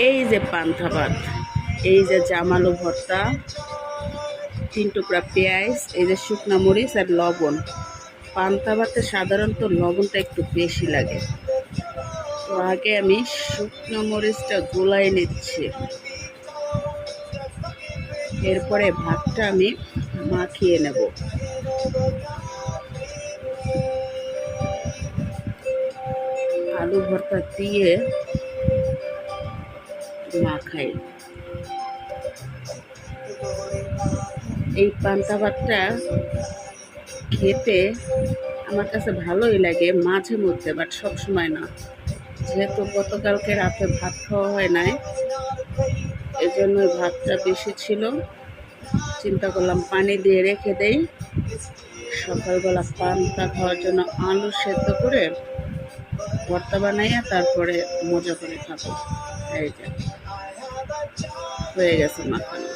এই যে পান্তা ভাত, এই যে জামালো ভর্তা, 3 টুকরা পেঁয়াজ, এই যে শুকনা মরিচ আর লবণ। পান্তা ভাতে সাধারণত লবণটা একটু বেশি লাগে, তো আগে আমি শুকনো মরিচটা গোলাই নিচ্ছি। এরপরে ভাতটা আমি মাখিয়ে নেব। আলু ভর্তা দিয়ে মাখাই। এই পান্তা ভাতটা খেতে আমার কাছে ভালোই লাগে মাঝে মধ্যে, বাট সবসময় না। যেহেতু গতকালকে রাতে ভাত খাওয়া হয় নাই, এই জন্য ভাতটা বেশি ছিল। চিন্তা করলাম পানি দিয়ে রেখে দেই, সকালবেলা পান্তা খাওয়ার জন্য আলু সেদ্ধ করে ভর্তা বানাইয়া তারপরে মজা করে খাবো। এই যে হয়ে গেছে মাখানো।